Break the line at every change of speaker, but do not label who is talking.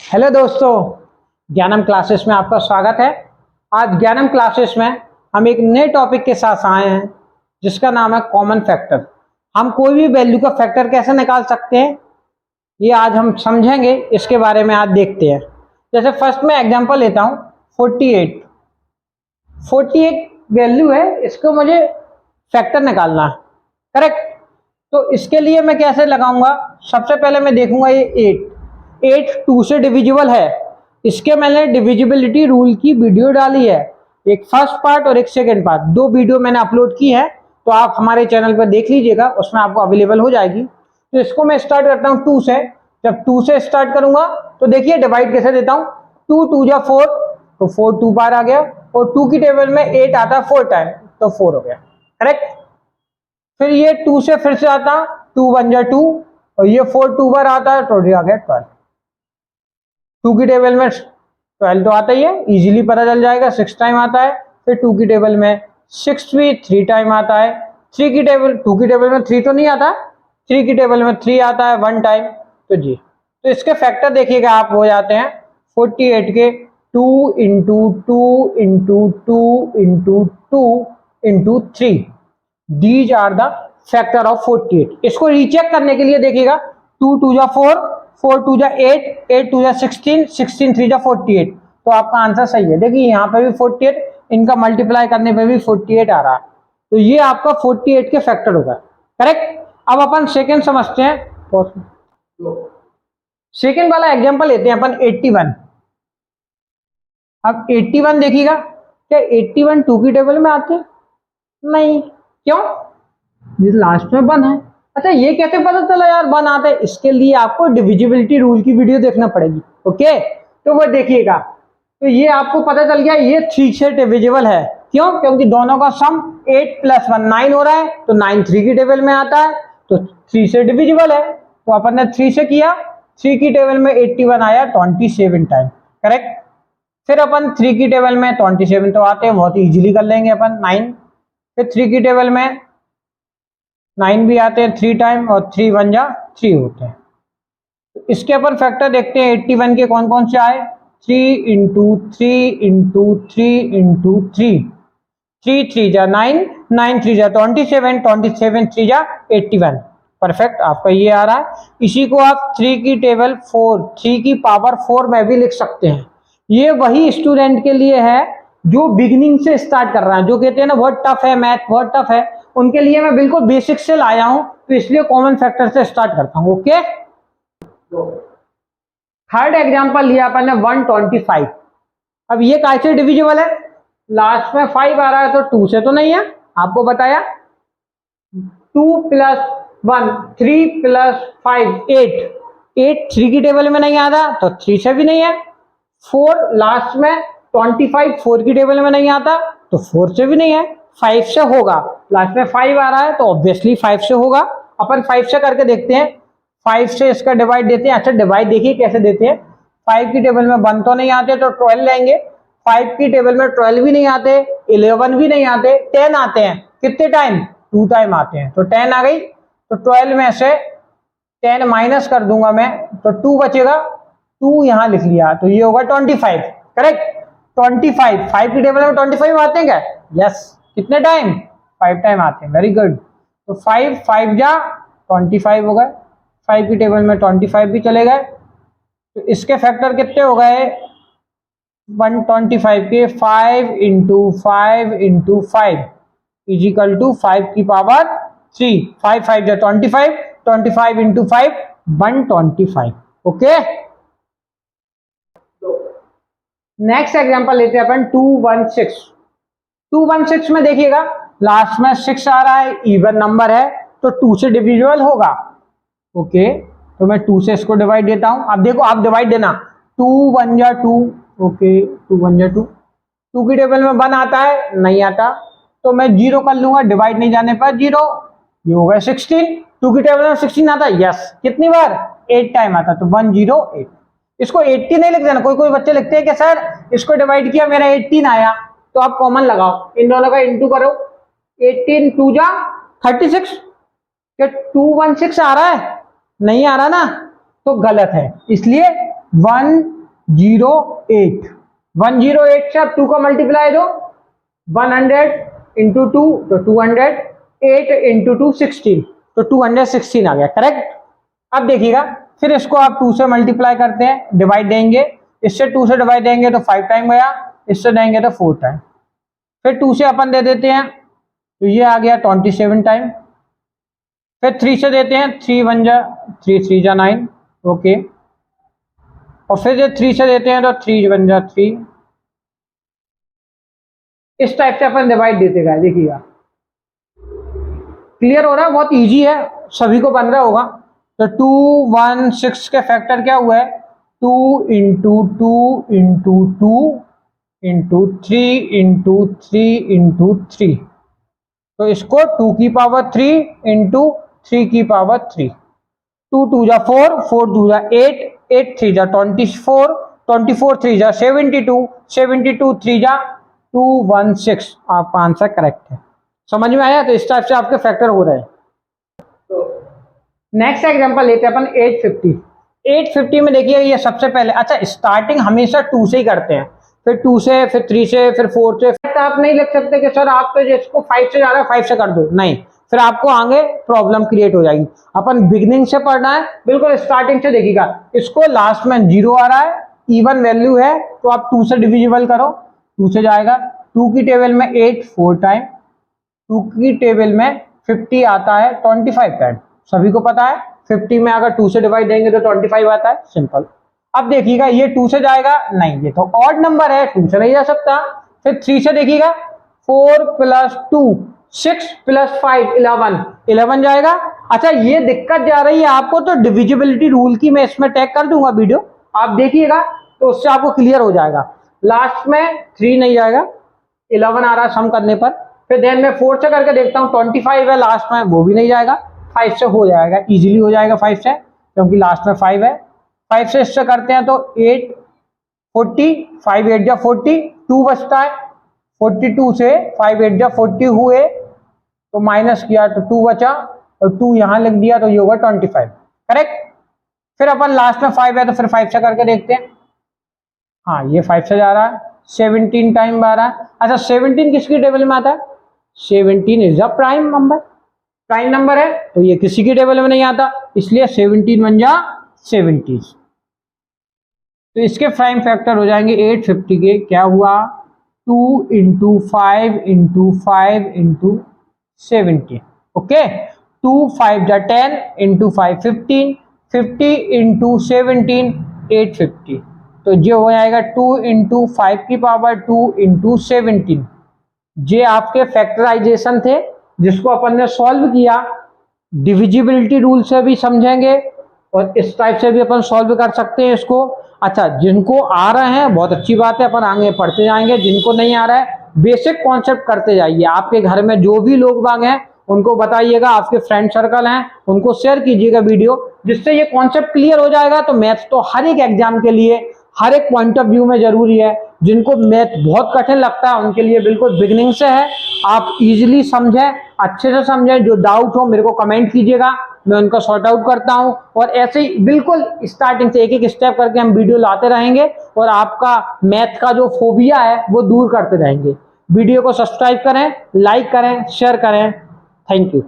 Hello दोस्तों, ज्ञानम classes में आपका स्वागत है। आज ज्ञानम क्लासेस में हम एक नए टॉपिक के साथ आए हैं जिसका नाम है कॉमन फैक्टर। हम कोई भी वैल्यू का फैक्टर कैसे निकाल सकते हैं ये आज हम समझेंगे। इसके बारे में आज देखते हैं। जैसे फर्स्ट में एग्जांपल लेता हूँ 48 वैल्यू है, इसको मुझे फैक्टर निकालना है, करेक्ट। तो इसके लिए मैं कैसे लगाऊंगा, सबसे पहले मैं देखूंगा ये 8 2 से डिविजिबल है। इसके मैंने डिविजिबिलिटी रूल की वीडियो डाली है, एक फर्स्ट पार्ट और एक सेकंड पार्ट, दो वीडियो मैंने अपलोड की है, तो आप हमारे चैनल पर देख लीजिएगा, उसमें आपको अवेलेबल हो जाएगी। तो इसको मैं स्टार्ट करता हूँ 2 से। जब 2 से स्टार्ट करूंगा तो देखिए डिवाइड कैसे देता हूँ। 2 2 जा 4, तो 4 2 बार आ गया, और 2 की टेबल में 8 आता है 4 टाइम, तो 4 हो गया, करेक्ट। फिर ये 2 से फिर से आता, 2 1 जा 2, और ये 4 2 बार आता है, तो आ गया 12। 2 की टेबल में 12 तो आता ही है, इजीली पता चल जाएगा, 6 टाइम आता है। फिर 2 की टेबल में 6 भी 3 टाइम आता है। 2 की टेबल में 3 तो नहीं आता, 3 की टेबल में 3 आता है 1 टाइम। तो जी, तो इसके फैक्टर देखिएगा आप हो जाते हैं 48 के 2 into 2 into 2 into 2 into 3। These are the factor of 48। इसको रीचेक करने के लिए देखिएगा, 2 2 जा 4, 4 2 जा 8, 8 2 जा 16, 16 3 जा 48। तो आपका आंसर सही है। देखिए यहाँ पे भी 48, इनका मल्टीप्लाई करने पे भी 48 आ रहा है, तो ये आपका 48 के फैक्टर होगा, करेक्ट। अब अपन सेकंड समझते हैं। सेकंड वाला एग्जांपल लेते हैं अपन 81। अब 81 देखिएगा, क्या 81 2 की टेबल में आते नहीं, क्यों, ये लास्ट में 1 है। अच्छा, ये कैसे पता चला यार 1 आते हैं? इसके लिए आपको डिविजिबिलिटी रूल की वीडियो देखना पड़ेगी, ओके। तो वो देखिएगा, तो ये आपको पता चल गया ये 3 से डिविजिबल है। क्यों? क्योंकि दोनों का सम 8 + 1 9 हो रहा है, तो 9 3 की टेबल में आता है, तो 3 से डिविजिबल है। तो अपन ने 3 से किया, 3 की टेबल में 81 आया 27 टाइम, करेक्ट। फिर अपन 3 की टेबल में 27 तो आते हैं, बहुत इजीली कर लेंगे अपन 9। फिर 3 की टेबल में 9 भी आते हैं 3 टाइम, और 3 1 जा 3 होते हैं। तो इसके अपन फैक्टर देखते हैं 81 के कौन कौन से आए। 3 इंटू 3 इंटू 3 इंटू 3, 3 3 जा 9, 9 3 जा 27, 27 3 जा 81। परफेक्ट, आपका ये आ रहा है। इसी को आप 3 की टेबल 4, 3 की पावर 4 में भी लिख सकते हैं। ये वही स्टूडेंट के लिए है जो बिगिनिंग से स्टार्ट कर रहा है, जो कहते हैं ना बहुत टफ है मैथ, बहुत टफ है, उनके लिए मैं बिल्कुल बेसिक से लाया हूं, तो इसलिए कॉमन फैक्टर से स्टार्ट करता हूं, ओके। थर्ड एग्जांपल लिया अपन ने 125। अब ये कैसे डिविजिबल है, लास्ट में 5 आ रहा है, तो 2 से तो नहीं है, आपको बताया। 2 + 1 3 + 5 8, 8 3 की टेबल में नहीं आता, तो 3 से भी नहीं है। 4 लास्ट में 25 4 की टेबल में नहीं आता, तो 4 से भी नहीं है। 5 से होगा, लास्ट में 5 आ रहा है, तो ऑब्वियसली 5 से होगा। अपन 5 से करके देखते हैं, 5 से इसका डिवाइड देते हैं। अच्छा, डिवाइड देखिए कैसे देते हैं। 5 की टेबल में 1 तो नहीं आते, तो 12 लेंगे। 5 की टेबल में 12 भी नहीं आते, 11 भी नहीं आते, 10 आते हैं। कितने टाइम? 2 टाइम आते हैं, तो 10 आ गई। तो 12 में से 10 माइनस कर दूंगा मैं, तो 2 बचेगा, 2 यहां लिख लिया, तो ये होगा 25, करेक्ट। 25 5 की टेबल में 25 आते हैं क्या? यस। कितने टाइम? 5 टाइम आते हैं, वेरी गुड। तो 5 5 जा 25 हो गए, 5 की टेबल में 25 भी चले गए। तो इसके फैक्टर कितने हो गए? 125 के 5 इंटू 5 इंटू 5 इजिकल टू 5 की पावर 3। 5 5 जा 25, 25 इंटू 5 125, ओके। नेक्स्ट एग्जांपल लेते हैं अपन 216। 216 में देखिएगा, लास्ट में 6 आ रहा है, इवन नंबर है, तो 2 से डिविजिबल होगा, ओके। तो मैं 2 से इसको डिवाइड देता हूं। अब देखो, आप डिवाइड देना, 2 1 जा 2, ओके, 2 1 जा 2। 2 की टेबल में 1 आता है, नहीं आता, तो मैं 0 कर लूंगा, डिवाइड नहीं जाने पर 0। ये हो गया 16। 2 की टेबल में 16 आता है, यस। कितनी बार? 8 टाइम आता, तो 108। इसको 80 नहीं लिख देना, कोई कोई बच्चे लिखते हैं कि सर इसको डिवाइड किया मेरा 18 आया, तो आप कॉमन लगाओ, इन दोनों का इंटू करो। 18 2 जा 36, क्या 216 आ रहा है? नहीं आ रहा ना, तो गलत है, इसलिए 1 108 108 से आप 2 का मल्टीप्लाई दो, 100 इंटू 2 तो 200, 8 इंटू 2 16, तो 216 आ गया, करेक्ट। अब देखिएगा, फिर इसको आप 2 से मल्टीप्लाई करते हैं, डिवाइड देंगे, इससे 2 से डिवाइड देंगे तो 5 टाइम गया, इससे देंगे तो 4 टाइम, फिर 2 से अपन दे देते हैं तो ये आ गया 27 टाइम, फिर 3 से देते हैं, 3 1 जा 3 3 जा 9, ओके, और फिर जब 3 से देते हैं तो 3 1 जा 3, इस टाइप से अपन डिवाइड देते गए। देखिएगा क्लियर हो रहा है, बहुत इजी है, सभी को बन रहा होगा। तो 2 1 6 के फैक्टर क्या हुआ है, 2 into 2 into 2 into 3 into 3 into 3, तो इसको 2 की पावर 3 इंटू 3 की पावर 3, 2 2 जा 4, 4 2 जा 8, 8 3 जा 24, 24 3 जा 72, 72 3 जा 216, आपका आंसर करेक्ट है। समझ में आया? तो इस टाइप से आपके फैक्टर हो रहे हैं। तो नेक्स्ट एग्जांपल लेते हैं अपन 850। 850 में देखिए ये सबसे पहले, अच्छा स्टार्टिंग हमेशा 2 से ही करते हैं, फिर 2 से, फिर 3 से, फिर 4 से। फिर आप नहीं लिख सकते कि सर आप तो जिसको 5 से जा रहा है 5 से कर दो, नहीं, फिर आपको आगे प्रॉब्लम क्रिएट हो जाएगी। अपन बिगनिंग से पढ़ना है, बिल्कुल स्टार्टिंग से। देखिएगा इसको लास्ट में 0 आ रहा है, इवन वैल्यू है, तो आप 2 से डिविजिबल करो, 2 से जाएगा, 2 की टेबल में 8 4 टाइम, 2 की टेबल में 50 आता है 25 टाइम, सभी को पता है 50 में अगर 2 से डिवाइड देंगे तो 25 आता है, सिंपल। अब देखिएगा ये 2 से जाएगा, नहीं ये तो ऑड नंबर है, 2 से नहीं जा सकता। फिर 3 से देखिएगा, 4 + 2 6 + 5 11, 11 जाएगा। अच्छा ये दिक्कत जा रही है आपको, तो डिविजिबिलिटी रूल की मैं इसमें टैग कर दूंगा वीडियो, आप देखिएगा तो उससे आपको क्लियर हो जाएगा। लास्ट में 3 नहीं जाएगा, 11 आ रहा है सम करने पर। फिर देन मैं 4 से करके देखता हूँ, 25 है लास्ट में, वो भी नहीं जाएगा। 5 से हो जाएगा, इजीली हो जाएगा 5 से, क्योंकि लास्ट में 5 है। 5 से इससे करते हैं तो 8 40, 5 8 जा 40, 2 बचता है, 42 से 5 8 जा 40 हुए, तो माइनस किया तो 2 बचा, और 2 यहाँ लिख दिया तो ये होगा 25, करेक्ट। फिर अपन लास्ट में 5 है तो फिर 5 से करके देखते हैं, हाँ ये 5 से जा रहा है, 17 टाइम आ रहा है। अच्छा 17 किसकी टेबल में आता है, 17 is a prime number, prime number है, तो ये किसी की टेबल में नहीं आता, इसलिए 17 बन जा 70। तो इसके प्राइम फैक्टर हो जाएंगे 850 के, क्या हुआ 2 इंटू 5 इंटू 5 इंटू 17, ओके। 2 5 जा 10 इंटू 5 15, 50 इंटू 17 850, तो ये हो जाएगा 2 इंटू 5 की पावर 2 इंटू 17। ये आपके फैक्टराइजेशन थे जिसको अपन ने सॉल्व किया। डिविजिबिलिटी रूल से भी समझेंगे और इस टाइप से भी अपन सॉल्व कर सकते हैं इसको। अच्छा जिनको आ रहे हैं बहुत अच्छी बात है, अपन आगे पढ़ते जाएंगे, जिनको नहीं आ रहा है बेसिक कॉन्सेप्ट करते जाइए। आपके घर में जो भी लोग बाग हैं उनको बताइएगा, आपके फ्रेंड सर्कल हैं उनको शेयर कीजिएगा वीडियो, जिससे ये कॉन्सेप्ट क्लियर हो जाएगा। तो मैथ्स तो हर एक एग्जाम के लिए हर एक पॉइंट ऑफ व्यू में जरूरी है। जिनको मैथ बहुत कठिन लगता है उनके लिए बिल्कुल बिगिनिंग से है, आप इजीली समझें, अच्छे से समझें। जो डाउट हो मेरे को कमेंट कीजिएगा, मैं उनका सॉर्ट आउट करता हूं। और ऐसे ही बिल्कुल स्टार्टिंग से एक एक स्टेप करके हम वीडियो लाते रहेंगे और आपका मैथ का जो फोबिया है वो दूर करते रहेंगे। वीडियो को सब्सक्राइब करें, लाइक करें, शेयर करें। Thank you.